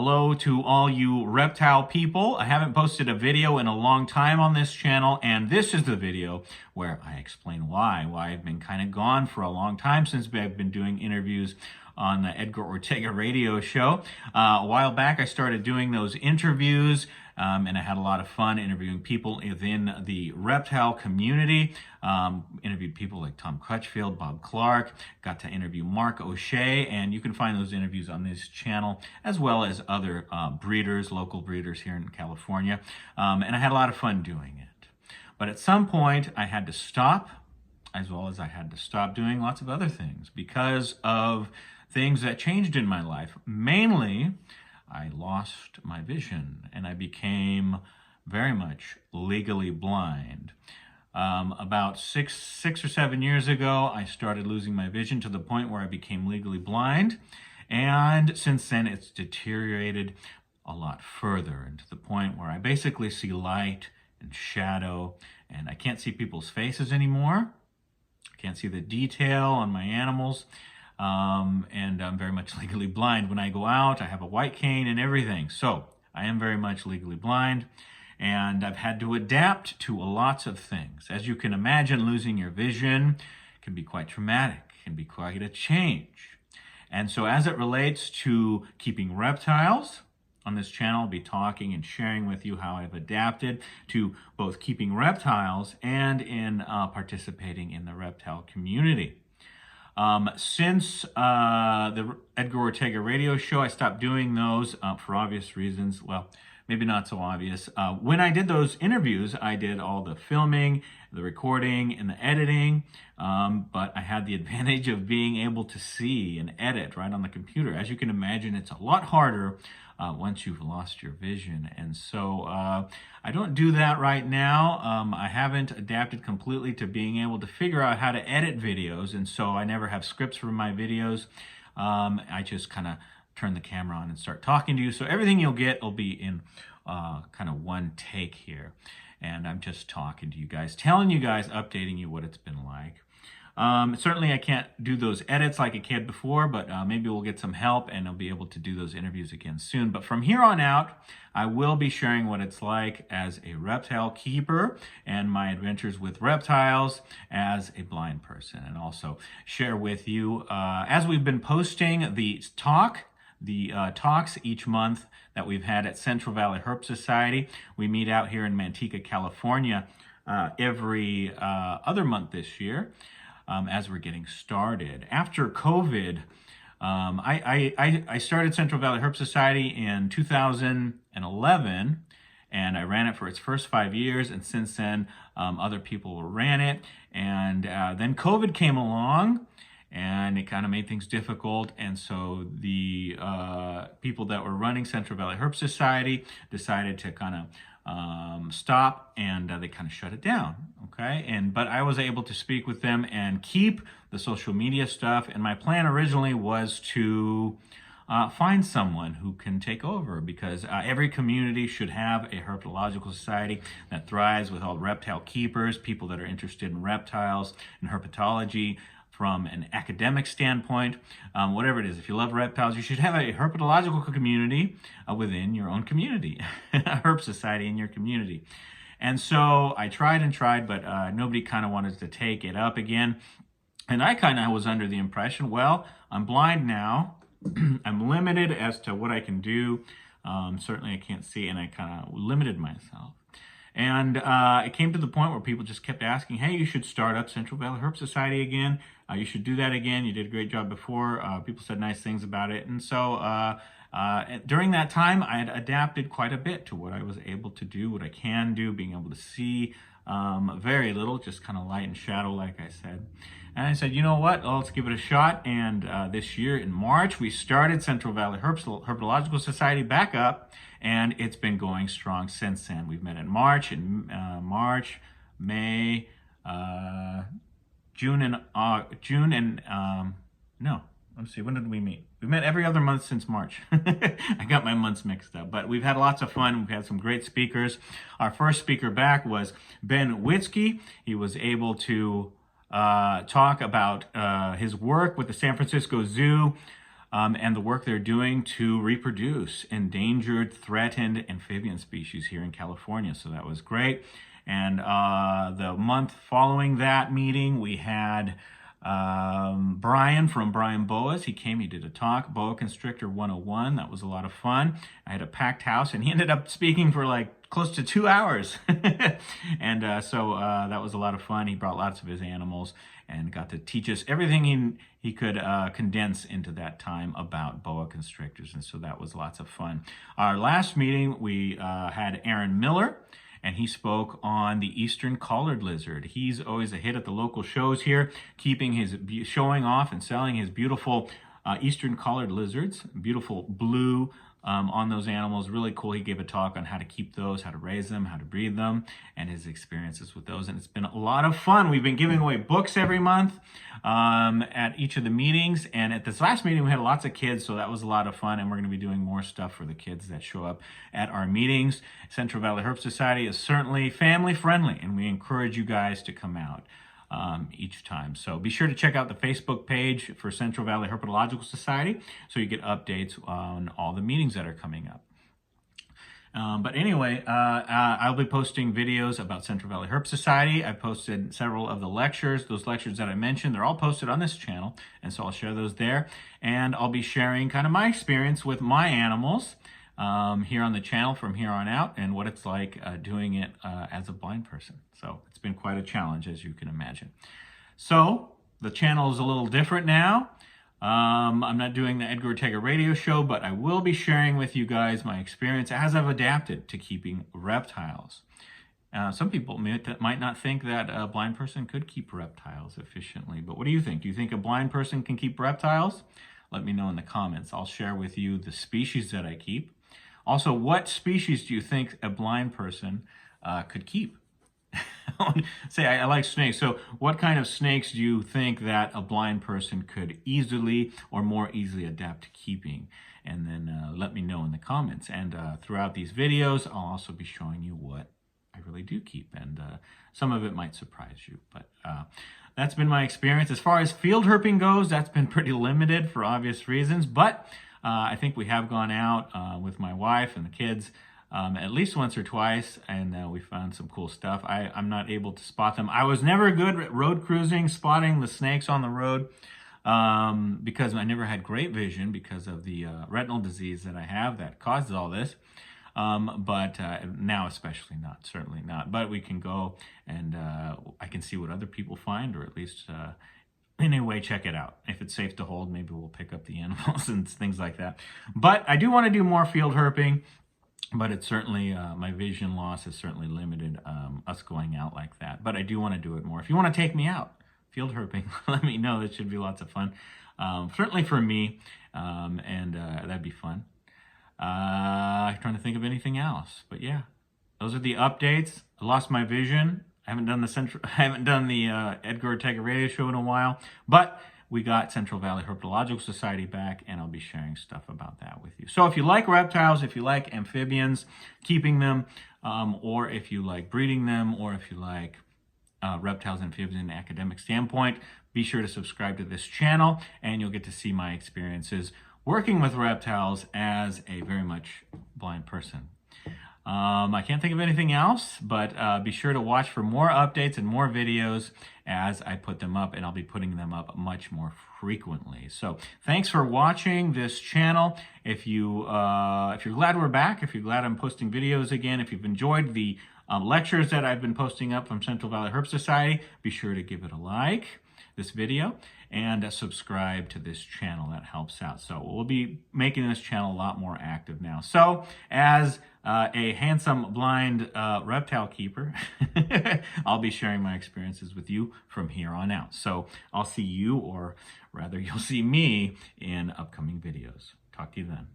Hello to all you reptile people. I haven't posted a video in a long time on this channel, and this is the video where I explain why I've been kind of gone for a long time since I've been doing interviews on the Edgar Ortega radio show. A while back I started doing those interviews, and I had a lot of fun interviewing people within the reptile community. Interviewed people like Tom Crutchfield, Bob Clark, got to interview Mark O'Shea, and you can find those interviews on this channel as well as other breeders, local breeders here in California. And I had a lot of fun doing it. But at some point I had to stop, as well as I had to stop doing lots of other things because of things that changed in my life. Mainly, I lost my vision and I became very much legally blind. About six or 7 years ago, I started losing my vision to the point where I became legally blind. And since then, it's deteriorated a lot further, and to the point where I basically see light and shadow, and I can't see people's faces anymore. I can't see the detail on my animals. And I'm very much legally blind. When I go out, I have a white cane and everything. So I am very much legally blind, and I've had to adapt to lots of things. As you can imagine, losing your vision can be quite traumatic, can be quite a change. And so as it relates to keeping reptiles, on this channel, I'll be talking and sharing with you how I've adapted to both keeping reptiles and in participating in the reptile community. Since the Edgar Ortega radio show, I stopped doing those for obvious reasons. Well, maybe not so obvious. When I did those interviews, I did all the filming, the recording, and the editing, but I had the advantage of being able to see and edit right on the computer. As you can imagine, it's a lot harder once you've lost your vision. And so I don't do that right now. I haven't adapted completely to being able to figure out how to edit videos, and so I never have scripts for my videos. I just kind of turn the camera on and start talking to you. So everything you'll get will be in kind of one take here. And I'm just talking to you guys, telling you guys, updating you what it's been like. Certainly I can't do those edits like I could before, but maybe we'll get some help and I'll be able to do those interviews again soon. But from here on out, I will be sharing what it's like as a reptile keeper and my adventures with reptiles as a blind person, and also share with you, as we've been posting the talks each month that we've had at Central Valley Herp Society. We meet out here in Manteca, California every other month this year. As we're getting started. After COVID, I started Central Valley Herp Society in 2011, and I ran it for its first 5 years, and since then, other people ran it, and then COVID came along, and it kind of made things difficult, and so the people that were running Central Valley Herp Society decided to kind of stop, and they kind of shut it down. Okay, but I was able to speak with them and keep the social media stuff, and my plan originally was to find someone who can take over, because every community should have a herpetological society that thrives with all reptile keepers, people that are interested in reptiles and herpetology from an academic standpoint, whatever it is. If you love reptiles, you should have a herpetological community within your own community, a herp society in your community. And so I tried and tried, but nobody kind of wanted to take it up again. And I kind of was under the impression, well, I'm blind now. I'm limited as to what I can do. Certainly I can't see, and I kind of limited myself. And it came to the point where people just kept asking, hey, you should start up Central Valley Herp Society again. You should do that again. You did a great job before. People said nice things about it. And so during that time, I had adapted quite a bit to what I was able to do, what I can do, being able to see very little, just kind of light and shadow, like I said. And I said, you know what, well, let's give it a shot. And this year in March, we started Central Valley Herpetological Society back up, and it's been going strong since then. We've met in March, May, June, and let's see, when did we meet? We met every other month since March. I got my months mixed up, but we've had lots of fun. We've had some great speakers. Our first speaker back was Ben Witzke. He was able to talk about his work with the San Francisco Zoo, and the work they're doing to reproduce endangered, threatened amphibian species here in California. So that was great. And the month following that meeting, we had Brian from Brian Boas. He came, he did a talk, Boa Constrictor 101. That was a lot of fun. I had a packed house, and he ended up speaking for like close to 2 hours. And so that was a lot of fun. He brought lots of his animals and got to teach us everything he could condense into that time about boa constrictors. And so that was lots of fun. Our last meeting, we had Aaron Miller, and he spoke on the eastern collared lizard. He's always a hit at the local shows here, showing off and selling his beautiful eastern collared lizards, beautiful blue on those animals. Really cool. He gave a talk on how to keep those, how to raise them, how to breed them, and his experiences with those. And it's been a lot of fun. We've been giving away books every month at each of the meetings. And at this last meeting, we had lots of kids, so that was a lot of fun. And we're going to be doing more stuff for the kids that show up at our meetings. Central Valley Herp Society is certainly family friendly, and we encourage you guys to come out each time. So be sure to check out the Facebook page for Central Valley Herpetological Society so you get updates on all the meetings that are coming up. But anyway, I'll be posting videos about Central Valley Herp Society. I posted several of the lectures. Those lectures that I mentioned, they're all posted on this channel, and so I'll share those there. And I'll be sharing kind of my experience with my animals here on the channel from here on out, and what it's like doing it as a blind person. So it's been quite a challenge, as you can imagine. So the channel is a little different now. I'm not doing the Edgar Ortega radio show, but I will be sharing with you guys my experience as I've adapted to keeping reptiles. Some people might not think that a blind person could keep reptiles efficiently, but what do you think? Do you think a blind person can keep reptiles? Let me know in the comments. I'll share with you the species that I keep. Also, what species do you think a blind person could keep? Say, I like snakes. So what kind of snakes do you think that a blind person could easily or more easily adapt to keeping? And then let me know in the comments. And throughout these videos, I'll also be showing you what I really do keep. And some of it might surprise you. But that's been my experience. As far as field herping goes, that's been pretty limited for obvious reasons. But I think we have gone out with my wife and the kids at least once or twice, and we found some cool stuff. I'm not able to spot them. I was never good at road cruising, spotting the snakes on the road, because I never had great vision because of the retinal disease that I have that causes all this. But now especially not, certainly not. But we can go and I can see what other people find, or at least anyway, check it out. If it's safe to hold, maybe we'll pick up the animals and things like that. But I do want to do more field herping. But it's certainly, my vision loss has certainly limited us going out like that. But I do want to do it more. If you want to take me out, field herping, let me know. That should be lots of fun. Certainly for me, and that'd be fun. I'm trying to think of anything else. But yeah, those are the updates. I lost my vision. I haven't done the Edgar Ortega radio show in a while. But we got Central Valley Herpetological Society back, and I'll be sharing stuff about that with you. So if you like reptiles, if you like amphibians, keeping them, or if you like breeding them, or if you like reptiles and amphibians in an academic standpoint, be sure to subscribe to this channel, and you'll get to see my experiences working with reptiles as a very much blind person. I can't think of anything else, but be sure to watch for more updates and more videos as I put them up, and I'll be putting them up much more frequently. So thanks for watching this channel. If you're glad we're back, if you're glad I'm posting videos again, if you've enjoyed the lectures that I've been posting up from Central Valley Herp Society, be sure to give it a like, this video, and subscribe to this channel. That helps out. So we'll be making this channel a lot more active now. So as a handsome blind reptile keeper, I'll be sharing my experiences with you from here on out. So I'll see you, or rather you'll see me, in upcoming videos. Talk to you then.